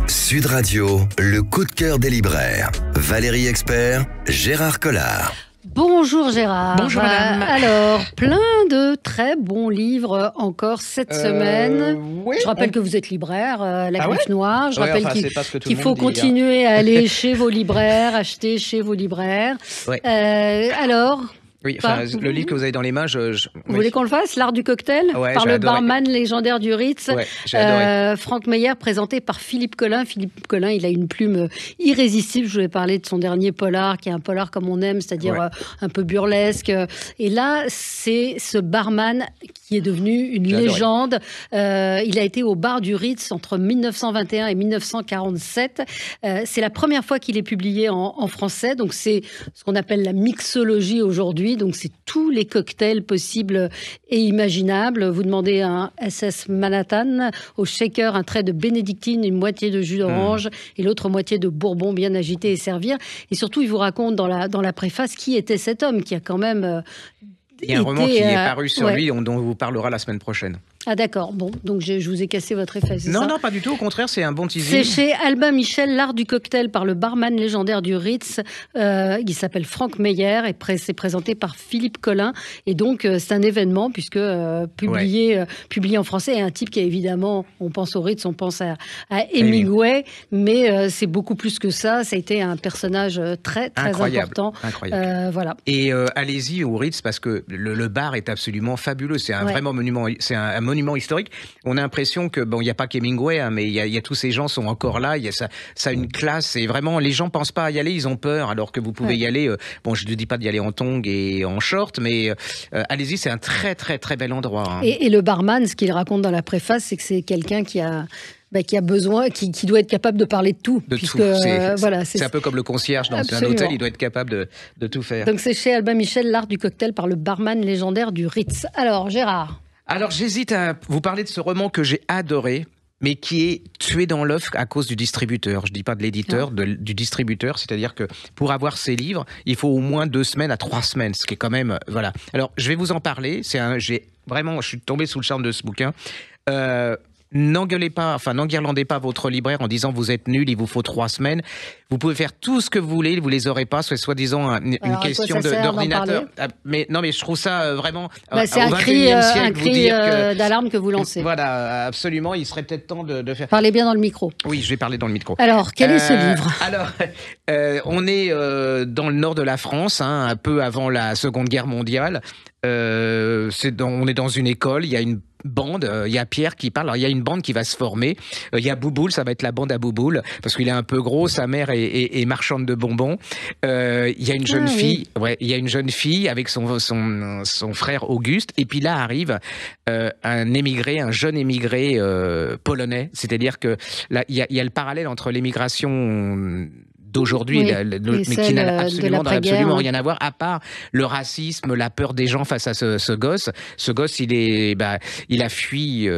Sud Radio, le coup de cœur des libraires. Valérie Expert, Gérard Collard. Bonjour Gérard. Bonjour madame. Alors, plein de très bons livres encore cette semaine. Oui, je rappelle que vous êtes libraire, La Griffe Noire. Je rappelle qu'il faut dit, continuer à aller chez vos libraires, acheter chez vos libraires. Ouais. Alors Oui, le livre que vous avez dans les mains, Vous voulez qu'on le fasse, L'art du cocktail, par le barman légendaire du Ritz. Ouais, j'ai adoré. Franck Meyer, présenté par Philippe Collin. Philippe Collin, il a une plume irrésistible. Je voulais parler de son dernier polar, qui est un polar comme on aime, c'est-à-dire un peu burlesque. Et là, c'est ce barman qui est devenu une légende. Il a été au bar du Ritz entre 1921 et 1947. C'est la première fois qu'il est publié en français. Donc, c'est ce qu'on appelle la mixologie aujourd'hui. Donc, c'est tous les cocktails possibles et imaginables. Vous demandez un SS Manhattan, au shaker un trait de bénédictine, une moitié de jus d'orange et l'autre moitié de bourbon bien agité et servir. Et surtout, il vous raconte dans la préface qui était cet homme qui a quand même... Il y a un roman qui est paru sur lui, dont on vous parlera la semaine prochaine. Ah d'accord, bon, donc je vous ai cassé votre effet, c'est ça? Non, pas du tout, au contraire, c'est un bon teasing. C'est chez Albin Michel, L'art du cocktail par le barman légendaire du Ritz. Il s'appelle Franck Meyer et c'est présenté par Philippe Collin. Et donc, c'est un événement puisque publié en français. Et un type qui a évidemment, on pense au Ritz, on pense à Hemingway, mais c'est beaucoup plus que ça. Ça a été un personnage très, très important. Incroyable. Voilà. Et allez-y au Ritz parce que le bar est absolument fabuleux. C'est un vraiment monument, c'est un monument historique. On a l'impression que, il n'y a pas qu'Hemingway, mais il y a tous ces gens sont encore là. Ça a une classe et vraiment, les gens pensent pas à y aller, ils ont peur, alors que vous pouvez y aller. Je ne dis pas d'y aller en tongs et en short, mais allez-y, c'est un très, très, très bel endroit. Hein. Et le barman, ce qu'il raconte dans la préface, c'est que c'est quelqu'un qui a besoin, qui doit être capable de parler de tout. C'est un peu comme le concierge dans un hôtel, il doit être capable de tout faire. Donc c'est chez Albin Michel, L'art du cocktail par le barman légendaire du Ritz. Alors Gérard. Alors j'hésite à vous parler de ce roman que j'ai adoré, mais qui est tué dans l'œuf à cause du distributeur. Je ne dis pas de l'éditeur, du distributeur. C'est-à-dire que pour avoir ces livres, il faut au moins 2 semaines à 3 semaines, ce qui est quand même... voilà. Alors, je vais vous en parler. Je suis tombé sous le charme de ce bouquin. N'enguirlandez pas votre libraire en disant vous êtes nul, il vous faut 3 semaines. Vous pouvez faire tout ce que vous voulez, vous les aurez pas, c'est soi-disant une question d'ordinateur. Mais je trouve ça vraiment. C'est un cri d'alarme que vous lancez. Voilà, absolument. Il serait peut-être temps de faire. Parlez bien dans le micro. Oui, je vais parler dans le micro. Alors, quel est ce livre? Alors, on est dans le nord de la France, un peu avant la Seconde Guerre mondiale. On est dans une école, il y a une bande, il y a Pierre qui parle, alors il y a une bande qui va se former, il y a Bouboule, ça va être la bande à Bouboule, parce qu'il est un peu gros, sa mère est marchande de bonbons, il y a une jeune fille, il y a une jeune fille avec son frère Auguste, et puis là arrive un jeune émigré polonais, c'est-à-dire que là, il y a le parallèle entre l'émigration d'aujourd'hui, mais qui n'a absolument rien à voir, à part le racisme, la peur des gens face à ce gosse. Ce gosse, il a fui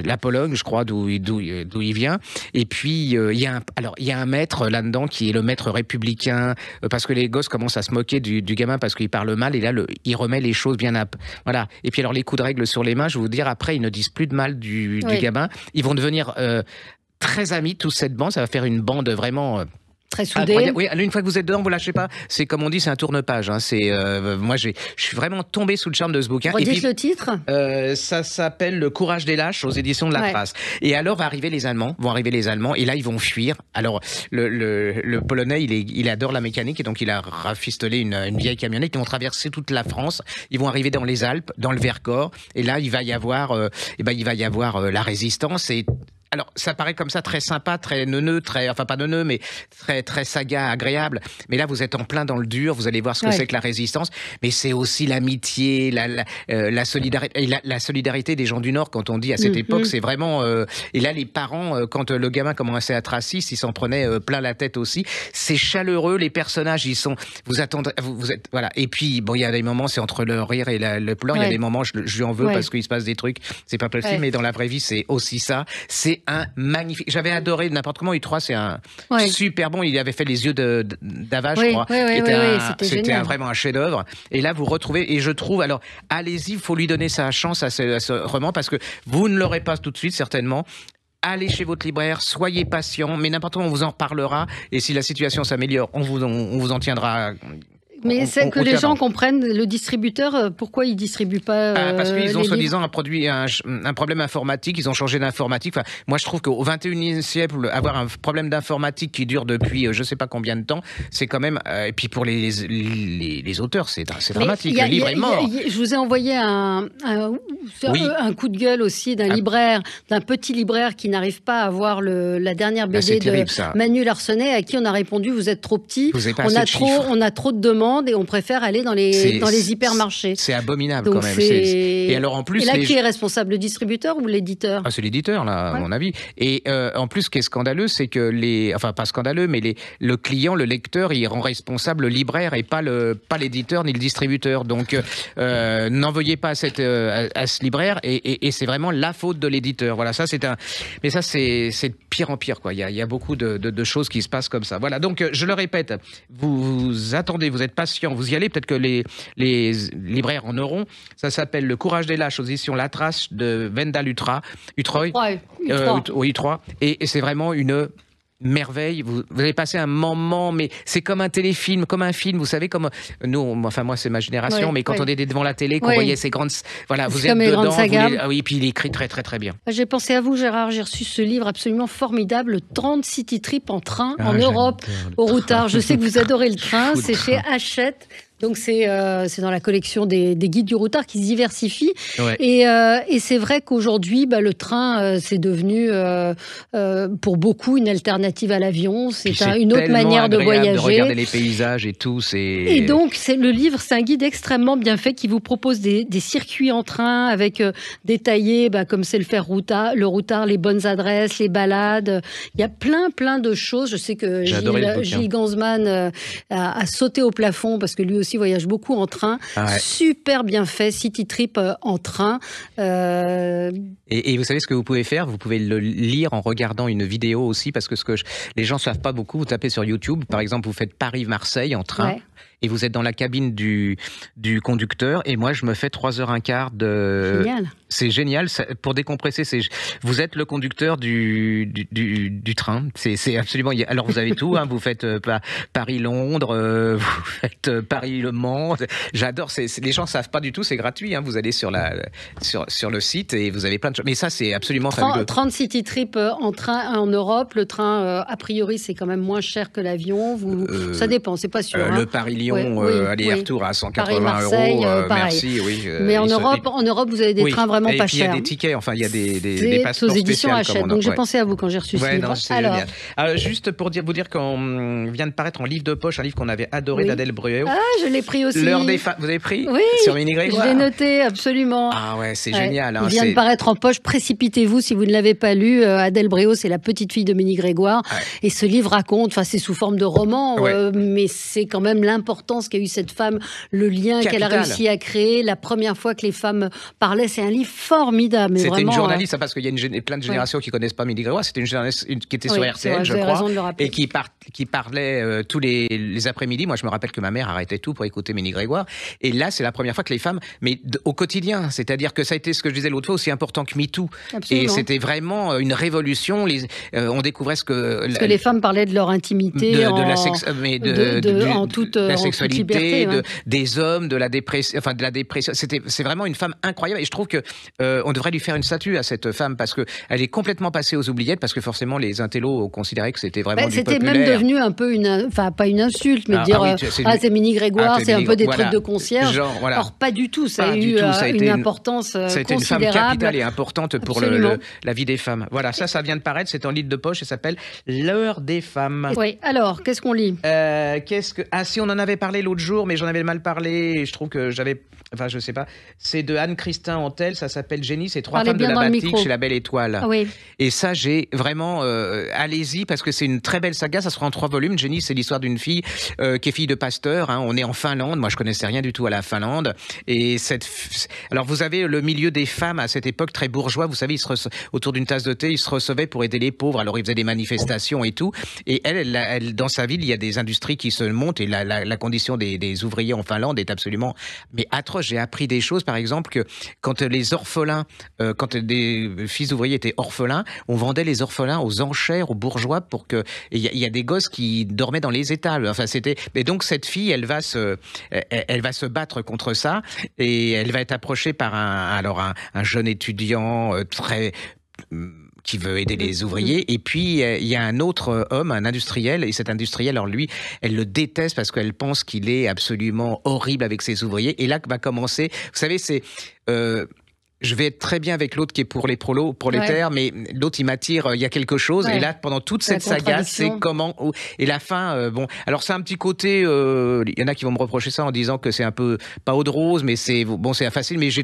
la Pologne, je crois, d'où il vient. Et puis, il y a un maître là-dedans qui est le maître républicain, parce que les gosses commencent à se moquer du gamin parce qu'il parle mal, et là, il remet les choses bien à... Voilà. Et puis alors, les coups de règle sur les mains, je vais vous dire, après, ils ne disent plus de mal du gamin. Ils vont devenir très amis, toute cette bande. Ça va faire une bande vraiment... très soudé. Oui, une fois que vous êtes dedans, vous lâchez pas. C'est comme on dit, c'est un tourne-page. Hein. Moi, je suis vraiment tombé sous le charme de ce bouquin. Redites le titre. Ça s'appelle Le Courage des Lâches aux éditions de La Trace. Et alors vont arriver les Allemands, et là ils vont fuir. Alors le Polonais, il adore la mécanique, et donc il a rafistolé une vieille camionnette. Ils vont traverser toute la France. Ils vont arriver dans les Alpes, dans le Vercors, et là il va y avoir la résistance. Et alors, ça paraît comme ça très sympa, très neuneux, pas neuneux, mais très, très saga, agréable. Mais là, vous êtes en plein dans le dur, vous allez voir ce que c'est que la résistance. Mais c'est aussi l'amitié, la solidarité, et la solidarité des gens du Nord, quand on dit à cette époque, c'est vraiment... et là, les parents, quand le gamin commençait à être raciste, ils s'en prenaient plein la tête aussi. C'est chaleureux, les personnages, ils sont... Vous attendez... Vous êtes... Voilà. Et puis, il y a des moments, c'est entre le rire et le pleur. Il y a des moments, je lui en veux parce qu'il se passe des trucs. C'est pas possible, mais dans la vraie vie, c'est aussi ça. C'est un magnifique... J'avais adoré n'importe comment, U3, c'est un super bon. Il avait fait Les Yeux d'Ava, je crois. C'était vraiment un chef-d'œuvre. Et là, vous retrouvez... Et je trouve... Alors, allez-y, il faut lui donner sa chance à ce roman, parce que vous ne l'aurez pas tout de suite, certainement. allez chez votre libraire, soyez patient, mais n'importe où on vous en reparlera, et si la situation s'améliore, on vous en tiendra. Mais c'est que les gens comprennent, le distributeur, pourquoi il ne distribue pas parce qu'ils ont soi-disant un problème informatique, ils ont changé d'informatique. Enfin, moi, je trouve qu'au 21e siècle, avoir un problème d'informatique qui dure depuis je ne sais pas combien de temps, c'est quand même... et puis pour les auteurs, c'est dramatique. Le livre est mort. Je vous ai envoyé un coup de gueule aussi d'un libraire, d'un petit libraire qui n'arrive pas à voir la dernière BD de Manu Larsenet, à qui on a répondu, vous êtes trop petit, on a trop de demandes, et on préfère aller dans les hypermarchés. C'est abominable. Donc, quand même. Et alors en plus, qui est responsable, le distributeur ou l'éditeur? C'est l'éditeur, là, à mon avis. Et en plus, ce qui est scandaleux, c'est que enfin pas scandaleux, mais le client, le lecteur, il rend responsable le libraire et pas l'éditeur ni le distributeur. Donc n'envoyez pas à ce libraire, et c'est vraiment la faute de l'éditeur. Voilà, ça c'est mais ça c'est de pire en pire, quoi. Il y a beaucoup de choses qui se passent comme ça. Voilà. Donc je le répète, vous attendez, vous êtes patient, vous y allez, peut-être que les libraires en auront. Ça s'appelle Le Courage des Lâches aux éditions La Trace de Wendell Utroy. U3. Et c'est vraiment une merveille. Vous allez passer un moment, mais c'est comme un téléfilm, comme un film. Vous savez, comme nous, enfin moi c'est ma génération, mais quand on était devant la télé, qu'on voyait ces grandes, voilà, vous êtes dedans. Oui, puis il écrit très très très bien. J'ai pensé à vous, Gérard. J'ai reçu ce livre absolument formidable, 30 city trips en train en Europe, au Routard. Je sais que vous adorez le train. C'est chez Hachette. Donc c'est dans la collection des guides du routard qui se diversifient. Ouais. Et c'est vrai qu'aujourd'hui, le train, c'est devenu pour beaucoup une alternative à l'avion. C'est une autre manière de voyager. De regarder les paysages et tout. Et donc le livre, c'est un guide extrêmement bien fait qui vous propose des circuits en train avec détaillés, comme c'est le routard, les bonnes adresses, les balades. Il y a plein de choses. Je sais que Gilles Gansman a sauté au plafond parce que lui aussi voyage beaucoup en train. Super bien fait, city trip en train. Et vous savez ce que vous pouvez faire? Vous pouvez le lire en regardant une vidéo aussi, parce que les gens ne savent pas beaucoup, vous tapez sur YouTube, par exemple, vous faites Paris-Marseille en train. Ouais. Et vous êtes dans la cabine du conducteur, et moi je me fais 3h15 de... Génial. C'est génial, pour décompresser, vous êtes le conducteur du train, c'est absolument... Alors vous avez tout, vous faites Paris-Londres, vous faites Paris-Le Mans, j'adore, les gens ne savent pas du tout, c'est gratuit, vous allez sur le site et vous avez plein de choses, mais ça c'est absolument fabuleux. 30 city trips en train en Europe, le train a priori c'est quand même moins cher que l'avion, ça dépend, c'est pas sûr. Le Paris-Lyon, aller-retour à 180 €, merci, oui. Mais en Europe, vous avez des trains vraiment pas chers. Il y a des tickets, enfin, il y a des passeports spéciaux. Donc j'ai pensé à vous quand j'ai reçu ce livre. Alors, juste pour vous dire qu'on vient de paraître en livre de poche, un livre qu'on avait adoré d'Adèle Breuer. Ah, je l'ai pris aussi. L'heure des femmes, vous avez pris? Oui. Sur Mini Grégoire. Je l'ai noté, absolument. Ah ouais, c'est génial. Il vient de paraître en poche. Précipitez-vous si vous ne l'avez pas lu. Adèle Bréau, c'est la petite fille de Mini Grégoire. Ouais. Et ce livre raconte, c'est sous forme de roman, mais c'est quand même l'importance qu'a eu cette femme, le lien qu'elle a réussi à créer, la première fois que les femmes parlaient. C'est un livre formidable. C'était une journaliste, parce qu'il y a plein de générations qui ne connaissent pas Mini Grégoire. C'était une journaliste qui était sur RTL, je crois, et qui parlait tous les après-midi. Moi, je me rappelle que ma mère arrêtait tout pour écouter Mini Grégoire. Et là, c'est la première fois que les femmes, mais au quotidien, c'est-à-dire que ça a été, ce que je disais l'autre fois, aussi important que MeToo. Et c'était vraiment une révolution. On découvrait ce que les femmes parlaient de leur intimité, en toute sexualité, des hommes, de la dépression. C'est vraiment une femme incroyable. Et je trouve que on devrait lui faire une statue à cette femme, parce que elle est complètement passée aux oubliettes, parce que forcément les intellos considéraient que c'était vraiment du populaire. C'était même devenu un peu pas une insulte, mais de dire c'est Mini Grégoire, c'est un peu des trucs de concierge. Or pas du tout, ça a eu une importance considérable. C'était une femme capitale et importante pour la vie des femmes. Voilà, ça vient de paraître, c'est en livre de poche, ça s'appelle L'heure des femmes. Oui, alors, qu'est-ce qu'on lit? Si, on en avait parlé l'autre jour, mais j'en avais mal parlé, et je trouve que je sais pas, c'est de Anne-Christin Antel, ça s'appelle Génie, c'est 3 femmes de la Batik chez La Belle Étoile. Oui. Et ça, j'ai vraiment, allez-y, parce que c'est une très belle saga, ça sera en 3 volumes. Génie, c'est l'histoire d'une fille qui est fille de pasteur, on est en Finlande, moi je connaissais rien du tout à la Finlande, et alors vous avez le milieu des femmes à cette époque très bourgeois, vous savez, autour d'une tasse de thé, ils se recevaient pour aider les pauvres, alors ils faisaient des manifestations et tout, et elle, dans sa ville, il y a des industries qui se montent, et la condition conditions des ouvriers en Finlande est absolument atroce. J'ai appris des choses, par exemple, que quand les orphelins, quand des fils d'ouvriers étaient orphelins, on vendait les orphelins aux enchères, aux bourgeois, pour que il y a des gosses qui dormaient dans les étables. Enfin, et donc cette fille, elle va se battre contre ça, et elle va être approchée par un jeune étudiant qui veut aider les ouvriers. Et puis, il y a un autre homme, un industriel, et cet industriel, alors lui, elle le déteste parce qu'elle pense qu'il est absolument horrible avec ses ouvriers. Et là va commencer, vous savez, c'est... je vais être très bien avec l'autre qui est pour les prolétaires, mais l'autre, il m'attire, il y a quelque chose. Ouais. Et là, pendant toute cette saga, c'est comment... Et la fin, bon... Alors, c'est un petit côté... Il y en a qui vont me reprocher ça en disant que c'est un peu pas eau de rose, mais c'est facile. Mais j'ai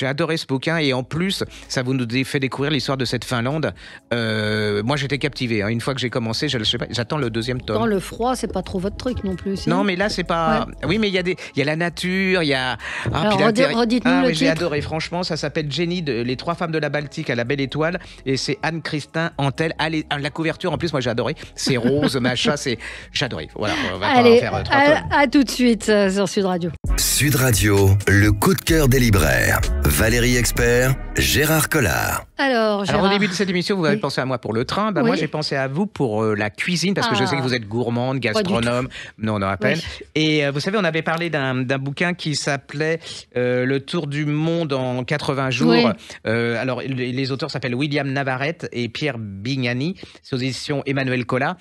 adoré ce bouquin. Et en plus, ça vous nous fait découvrir l'histoire de cette Finlande. Moi, j'étais captivé. Hein. Une fois que j'ai commencé, j'attends le deuxième tome. Dans le froid, c'est pas trop votre truc non plus. Si? Non, mais là, c'est pas... Ouais. Oui, mais il y a la nature, il y a... Alors, redites-nous le titre. J'ai adoré, franchement. Ça s'appelle Jenny, les 3 femmes de la Baltique à la Belle Étoile, et c'est Anne-Christin Antel. Allez, la couverture, en plus, moi j'ai adoré. C'est rose, machin, j'ai adoré. Voilà, on va pas en faire 3 tonnes. À tout de suite sur Sud Radio. Sud Radio, le coup de cœur des libraires. Valérie Expert, Gérard Collard. Alors, au début de cette émission, vous avez pensé à moi pour le train. Moi, j'ai pensé à vous pour la cuisine, parce que je sais que vous êtes gourmande, gastronome. Non, à peine. Oui. Et vous savez, on avait parlé d'un bouquin qui s'appelait Le Tour du monde en 80 jours. Oui. Alors, les auteurs s'appellent William Navarrete et Pierre Bignani. C'est aux éditions Emmanuel Collat.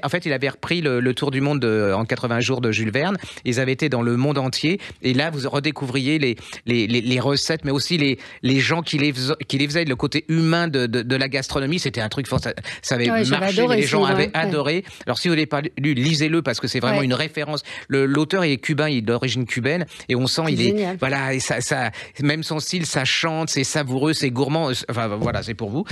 En fait, il avait repris le Tour du monde en 80 jours de Jules Verne. Ils avaient été dans le monde entier. Et là, vous redécouvriez les recettes, mais aussi les gens qui les faisaient, le côté humain de la gastronomie. C'était un truc fort. Ça avait marché, les gens avaient adoré. Alors, si vous l'avez pas lu, lisez-le, parce que c'est vraiment une référence. L'auteur est cubain, il est d'origine cubaine, et on sent, il est... Voilà, et ça, même son style, ça chante, c'est savoureux, c'est gourmand. Enfin, voilà, c'est pour vous.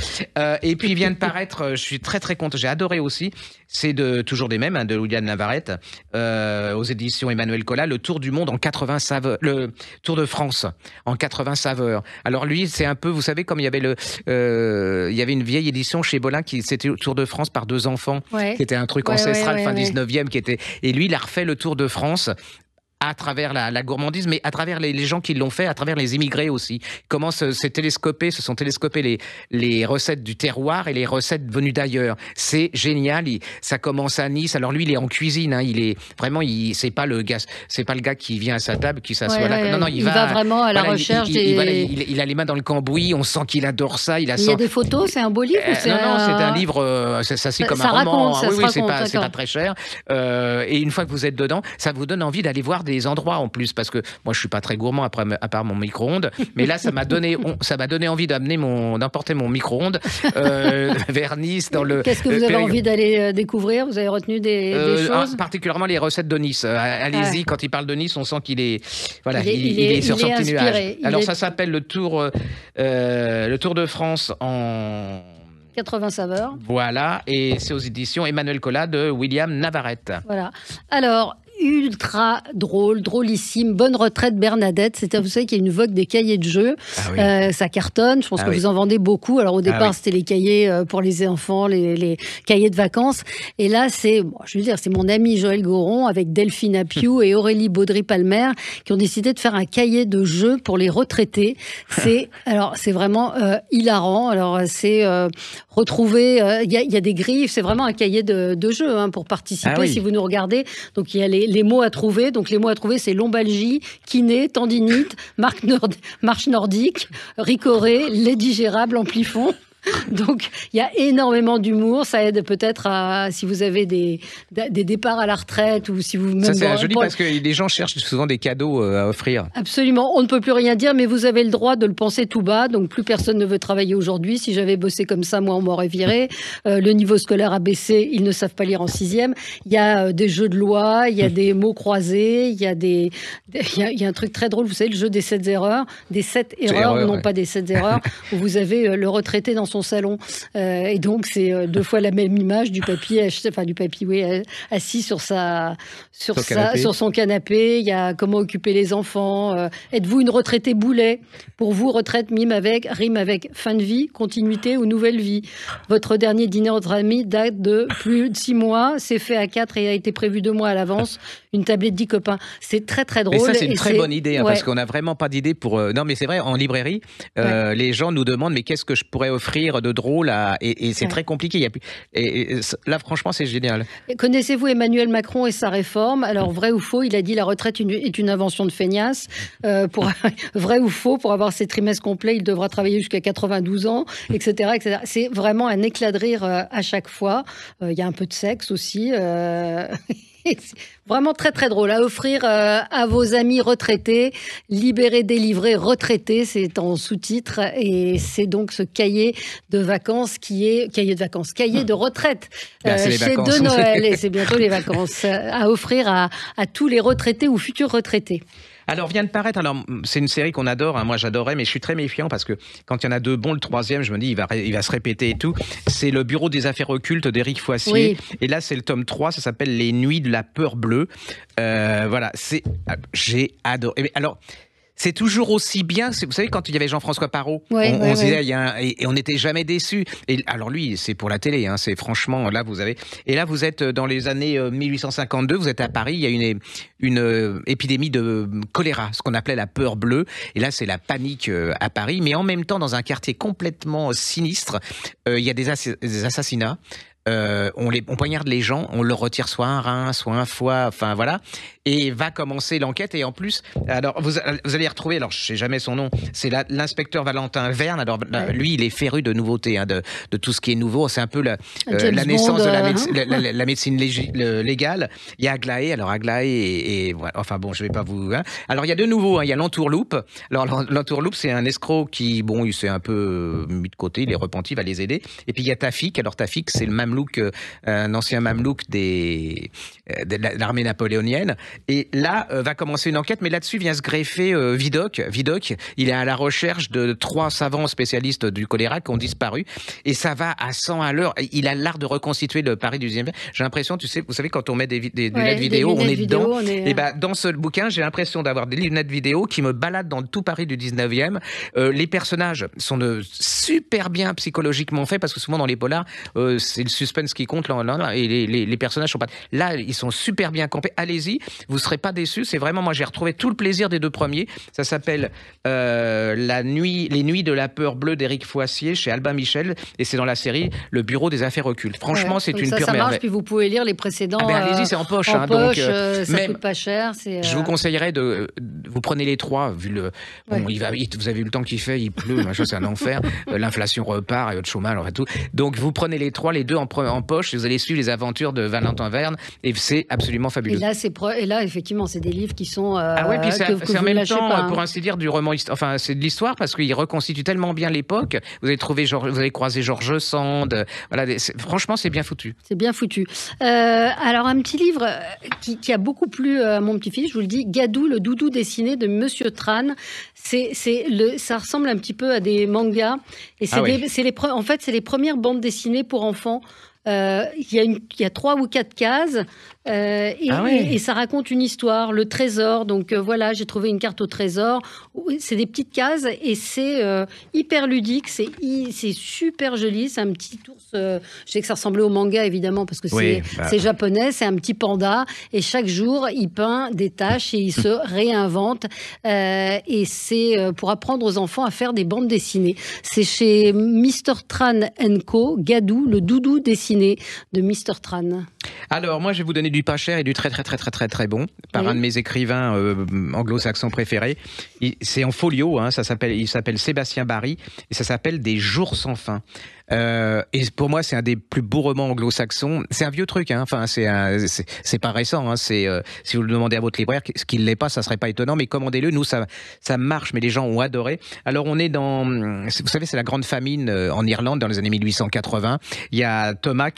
Et puis, il vient de paraître, je suis très, très content. J'ai adoré aussi. C'est toujours des mêmes, de William Navarrete, aux éditions Emmanuel Collat, Le Tour du monde en 80 saveurs, le Tour de France en 80 saveurs. Alors lui, c'est un peu, vous savez, comme il y avait il y avait une vieille édition chez Bolin c'était Tour de France par 2 enfants, qui était un truc ancestral, fin 19e, qui était, et lui, il a refait le Tour de France à travers la gourmandise, mais à travers les gens qui l'ont fait, à travers les immigrés aussi. Comment se sont télescopés les recettes du terroir et les recettes venues d'ailleurs. C'est génial. Ça commence à Nice. Alors lui, il est en cuisine. Hein, il est vraiment, c'est pas le gars qui vient à sa table, qui s'assoit là. Non, il va vraiment à la recherche il a les mains dans le cambouis. On sent qu'il adore ça. Il y a des photos. C'est un beau livre ou c'est non, c'est un livre. C'est comme un roman. Oui, c'est pas très cher. Et une fois que vous êtes dedans, ça vous donne envie d'aller voir des endroits en plus, parce que moi je suis pas très gourmand à part mon micro-ondes, mais là ça m'a donné envie d'emporter mon micro-ondes vers Nice dans le... Qu'est-ce que vous avez envie d'aller découvrir? Vous avez retenu des choses? Particulièrement les recettes de Nice. Allez-y, quand il parle de Nice, on sent qu'il est il est sur son petit nuage. Alors ça s'appelle le Tour de France en 80 saveurs. Voilà, et c'est aux éditions Emmanuel Collat de William Navarrete. Voilà. Alors, ultra drôlissime, Bonne retraite Bernadette. Vous savez qu'il y a une vogue des cahiers de jeux. Ça cartonne. Je pense que vous en vendez beaucoup. Alors au départ, c'était les cahiers pour les enfants, les cahiers de vacances. Et là, c'est mon ami Joël Goron avec Delphine Appiou et Aurélie Baudry-Palmer qui ont décidé de faire un cahier de jeux pour les retraités. C'est vraiment hilarant. Alors c'est retrouver. Il y a des grilles. C'est vraiment un cahier de jeux pour participer. Si vous nous regardez. Donc il y a les mots à trouver. Donc les mots à trouver, c'est lombalgie, kiné, tendinite, marche nordique, ricoré, lait digérable, amplifon. Donc, il y a énormément d'humour. Ça aide peut-être si vous avez des départs à la retraite ou si vous... Ça, c'est joli parce que les gens cherchent souvent des cadeaux à offrir. Absolument. On ne peut plus rien dire, mais vous avez le droit de le penser tout bas. Donc, plus personne ne veut travailler aujourd'hui. Si j'avais bossé comme ça, moi, on m'aurait viré. Le niveau scolaire a baissé. Ils ne savent pas lire en 6e. Il y a des jeux de loi. Il y a des mots croisés. Il y a un truc très drôle. Vous savez, le jeu des 7 erreurs. Des 7 erreurs, non pas des 7 erreurs. Où vous avez le retraité dans son salon. Et donc, c'est 2 fois la même image du papy, assis sur son canapé. Il y a comment occuper les enfants. Êtes-vous une retraitée boulet? Pour vous, retraite rime avec fin de vie, continuité ou nouvelle vie. Votre dernier dîner entre amis date de plus de 6 mois. C'est fait à 4 et a été prévu 2 mois à l'avance. Une tablée de 10 copains. C'est très, très drôle. Et ça, c'est une très bonne idée, parce qu'on n'a vraiment pas d'idée pour... Non, mais c'est vrai, en librairie, les gens nous demandent, mais qu'est-ce que je pourrais offrir de drôle et c'est très compliqué. Il y a plus... là, franchement, c'est génial. Connaissez-vous Emmanuel Macron et sa réforme? Alors, vrai ou faux, il a dit la retraite est une invention de feignasse. Vrai ou faux, pour avoir ses trimestres complets, il devra travailler jusqu'à 92 ans, etc., etc. C'est vraiment un éclat de rire à chaque fois. Il y a un peu de sexe aussi. C'est vraiment très très drôle à offrir à vos amis retraités. Libérés, délivrés, retraités, c'est en sous-titre et c'est donc ce cahier de vacances cahier de retraite chez De Noël et c'est bientôt les vacances à offrir à tous les retraités ou futurs retraités. Alors, vient de paraître, c'est une série qu'on adore, moi j'adorais, mais je suis très méfiant parce que quand il y en a 2 bons, le 3e, je me dis, il va se répéter et tout. C'est le Bureau des affaires occultes d'Éric Foissier. Oui. Et là, c'est le tome 3, ça s'appelle Les Nuits de la peur bleue. Voilà, j'ai adoré. Alors, c'est toujours aussi bien. Vous savez, quand il y avait Jean-François Parot, on se disait, et on n'était jamais déçus. Et alors lui, c'est pour la télé. C'est franchement, là vous êtes dans les années 1852. Vous êtes à Paris. Il y a une épidémie de choléra, ce qu'on appelait la peur bleue. Et là, c'est la panique à Paris. Mais en même temps, dans un quartier complètement sinistre, il y a des assassinats. On poignarde les gens, on leur retire soit un rein, soit un foie, enfin voilà, et va commencer l'enquête. Et en plus, alors vous allez retrouver, alors je sais jamais son nom, c'est l'inspecteur Valentin Verne. Alors lui, il est féru de nouveautés, de tout ce qui est nouveau. C'est un peu la naissance de la médecine légale. Il y a Aglaé, alors Aglaé et voilà, enfin bon, je vais pas vous. Alors il y a de nouveau, il y a l'entourloupe. Alors l'entourloupe, c'est un escroc qui, bon, il s'est un peu mis de côté, il est repenti, il va les aider. Et puis il y a Tafik. Alors Tafik, c'est le un ancien mamelouk de l'armée napoléonienne. Et là, va commencer une enquête, mais là-dessus vient se greffer Vidocq. Vidocq, il est à la recherche de 3 savants spécialistes du choléra qui ont disparu. Et ça va à 100 à l'heure. Il a l'art de reconstituer le Paris du 19e. J'ai l'impression, vous savez, quand on met des lunettes vidéo, on est dedans. Et dans ce bouquin, j'ai l'impression d'avoir des lunettes vidéo qui me baladent dans tout Paris du 19e. Les personnages sont super bien psychologiquement faits, parce que souvent dans les polars, c'est le suspense qui compte là, et les personnages sont pas... Là, ils sont super bien campés. Allez-y, vous serez pas déçus. C'est vraiment, moi, j'ai retrouvé tout le plaisir des 2 premiers. Ça s'appelle Les Nuits de la peur bleue d'Éric Foissier chez Albin Michel, et c'est dans la série Le Bureau des affaires occultes. Franchement, c'est une pure merveille. Ça marche, puis vous pouvez lire les précédents. Allez-y, c'est en poche. Ça coûte pas cher. Je vous conseillerais vous prenez les 3, vu le... Bon, vous avez vu le temps qu'il fait, il pleut, machin, c'est un enfer. L'inflation repart et le chômage, enfin tout. Donc, vous prenez les 3, les 2 en poche, et vous allez suivre les aventures de Valentin Verne, et c'est absolument fabuleux. Et là, effectivement, c'est des livres qui sont puis c'est en même temps, pas, pour ainsi dire, du roman, enfin, c'est de l'histoire, parce qu'il reconstitue tellement bien l'époque. Vous allez croiser George Sand. Voilà, franchement, c'est bien foutu. C'est bien foutu. Alors, un petit livre qui a beaucoup plu à mon petit-fils, je vous le dis, Gadou, le doudou dessiné de Monsieur Tran. Ça ressemble un petit peu à des mangas, et en fait, c'est les premières bandes dessinées pour enfants. Il y a 3 ou 4 cases et ça raconte une histoire, le trésor. Donc voilà, j'ai trouvé une carte au trésor. C'est des petites cases et c'est hyper ludique, c'est super joli. C'est un petit ours. Je sais que ça ressemblait au manga évidemment parce que c'est japonais. C'est un petit panda et chaque jour il peint des tâches et il se réinvente. Et c'est pour apprendre aux enfants à faire des bandes dessinées. C'est chez Mr. Tran & Co. Gadou, le doudou dessiné de Mr. Tran. Alors, moi, je vais vous donner du pas cher et du très, très, très, très, très, très bon, par un de mes écrivains anglo-saxons préférés. C'est en folio, il s'appelle Sébastien Barry, et ça s'appelle Des jours sans fin. Et pour moi, c'est un des plus beaux romans anglo-saxons. C'est un vieux truc, hein. Enfin, c'est pas récent, hein. Si vous le demandez à votre libraire, ce qu'il l'est pas, ça serait pas étonnant, mais commandez-le. Nous, ça marche, mais les gens ont adoré. Alors, on est vous savez, c'est la grande famine en Irlande dans les années 1880. Il y a Thomas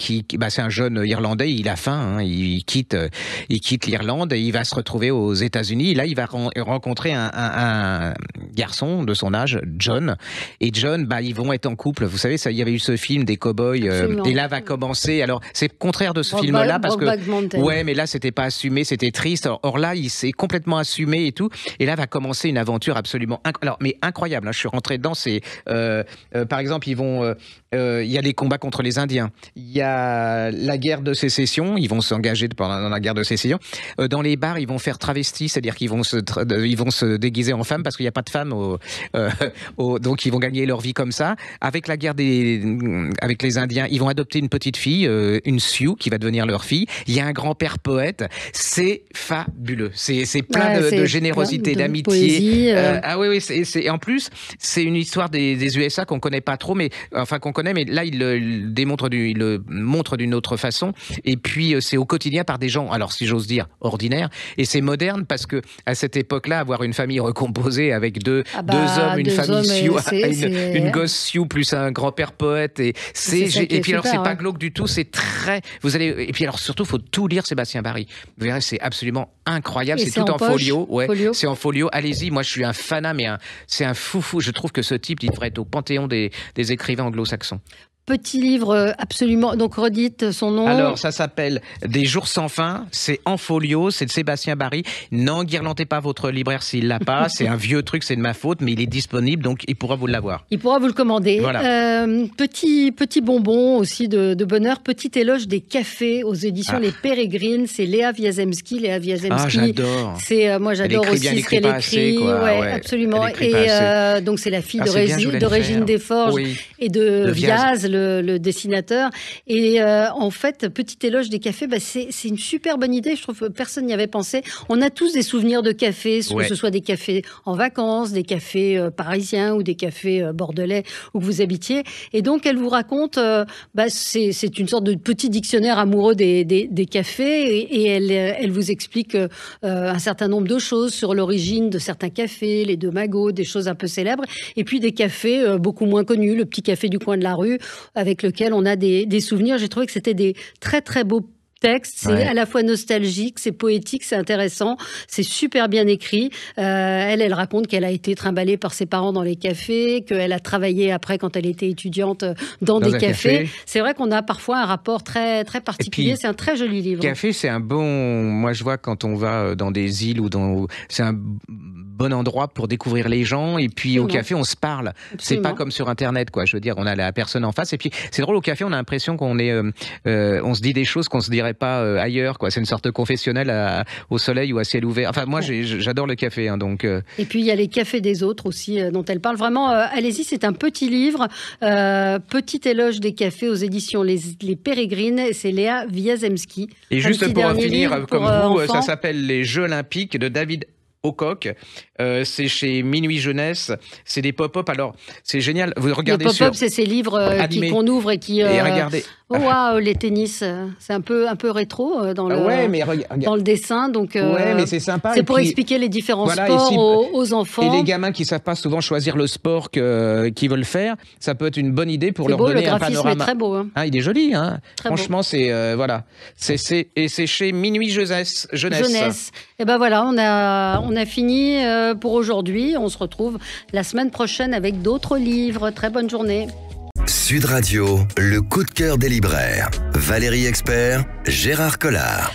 c'est un jeune Irlandais, il a faim, hein. Il quitte l'Irlande et il va se retrouver aux États-Unis. Et là, il va rencontrer un garçon de son âge, John. Et John, ils vont être en couple. Vous savez, il y avait eu ce film des cow-boys. Et là va commencer. Alors, c'est contraire de ce film-là parce que ouais, mais là, c'était pas assumé, c'était triste. Or là, il s'est complètement assumé et tout. Et là va commencer une aventure absolument incroyable. Hein. Je suis rentré dedans. Par exemple, il y a des combats contre les Indiens. Il y a la guerre de sécession. Ils vont s'engager dans la guerre de sécession. Dans les bars, ils vont faire travesti, c'est-à-dire qu'ils vont se déguiser en femmes parce qu'il n'y a pas de femmes. Donc, ils vont gagner leur vie comme ça. Avec la guerre avec les Indiens, ils vont adopter une petite fille, une Sioux, qui va devenir leur fille. Il y a un grand-père poète. C'est fabuleux. C'est plein de générosité, d'amitié. Ah oui, en plus, c'est une histoire des USA qu'on connaît pas trop, mais là, il le montre d'une autre façon. Et puis, c'est au quotidien par des gens, alors si j'ose dire, ordinaires. Et c'est moderne parce que à cette époque-là, avoir une famille recomposée avec deux hommes, une famille Sioux, une gosse Sioux plus un grand-père poète. Et puis alors, c'est pas glauque du tout. C'est très. Et puis alors, surtout, faut tout lire Sébastien Barry. Vous verrez, c'est absolument incroyable. C'est tout en folio. Ouais, c'est en folio. Allez-y. Moi, je suis un fanat, mais c'est un foufou. Je trouve que ce type, il devrait être au panthéon des écrivains anglo-saxons. Petit livre, absolument. Donc, redites son nom. Alors, ça s'appelle Des jours sans fin. C'est en folio. C'est de Sébastien Barry. N'enguirlandez pas votre libraire s'il l'a pas. C'est un vieux truc, c'est de ma faute, mais il est disponible, donc il pourra vous l'avoir. Il pourra vous le commander. Voilà. Petit bonbon aussi de bonheur. Petit éloge des cafés aux éditions Les Pérégrines. C'est Léa Wiazemski. Ah, j'adore. Moi, j'adore aussi ce qu'elle écrit. Ouais, absolument. Et donc, c'est la fille de Régine Desforges et de Viaz, le dessinateur. Et en fait, petit éloge des cafés, c'est une super bonne idée. Je trouve que personne n'y avait pensé. On a tous des souvenirs de cafés, que ce soit des cafés en vacances, des cafés parisiens ou des cafés bordelais où vous habitiez. Et donc, elle vous raconte, c'est une sorte de petit dictionnaire amoureux des cafés et elle vous explique un certain nombre de choses sur l'origine de certains cafés, les deux magots, des choses un peu célèbres, et puis des cafés beaucoup moins connus, le petit café du coin de la rue, avec lequel on a des souvenirs. J'ai trouvé que c'était des très très beaux textes. C'est à la fois nostalgique, c'est poétique, c'est intéressant, c'est super bien écrit. Elle raconte qu'elle a été trimballée par ses parents dans les cafés, qu'elle a travaillé après quand elle était étudiante dans des cafés. C'est vrai qu'on a parfois un rapport très très particulier. Puis, c'est un très joli livre. Café, c'est un bon. Moi, je vois quand on va dans des îles c'est un bon endroit pour découvrir les gens. Et puis au café, on se parle. C'est pas comme sur Internet, quoi. Je veux dire, on a la personne en face. Et puis c'est drôle, au café, on a l'impression qu'on on se dit des choses qu'on se dirait pas ailleurs, quoi. C'est une sorte de confessionnel au soleil ou à ciel ouvert. Enfin, moi, j'adore le café, hein, donc. Et puis il y a les cafés des autres aussi dont elle parle. Vraiment, allez-y, c'est un petit livre, petit éloge des cafés aux éditions Les Pérégrines. C'est Léa Wiazemski. Et juste pour finir, comme vous, ça s'appelle Les Jeux Olympiques de David Aucoq. C'est chez Minuit Jeunesse. C'est des pop-up. Alors, c'est génial. Vous regardez les pop-up, c'est ces livres qu'on ouvre et qui. Et regardez. Oh, waouh, les tennis, c'est un peu rétro dans le dessin. Donc, mais c'est sympa. C'est pour expliquer les différents sports aux enfants. Et les gamins qui savent pas souvent choisir le sport qu'ils veulent faire, ça peut être une bonne idée pour leur donner un panorama. Le graphisme est très beau. Hein. Il est joli. Hein. Très franchement, beau. C'est voilà. Et c'est chez Minuit Jeunesse. Et ben voilà, on a fini pour aujourd'hui. On se retrouve la semaine prochaine avec d'autres livres. Très bonne journée. Sud Radio, le coup de cœur des libraires. Valérie Expert, Gérard Collard.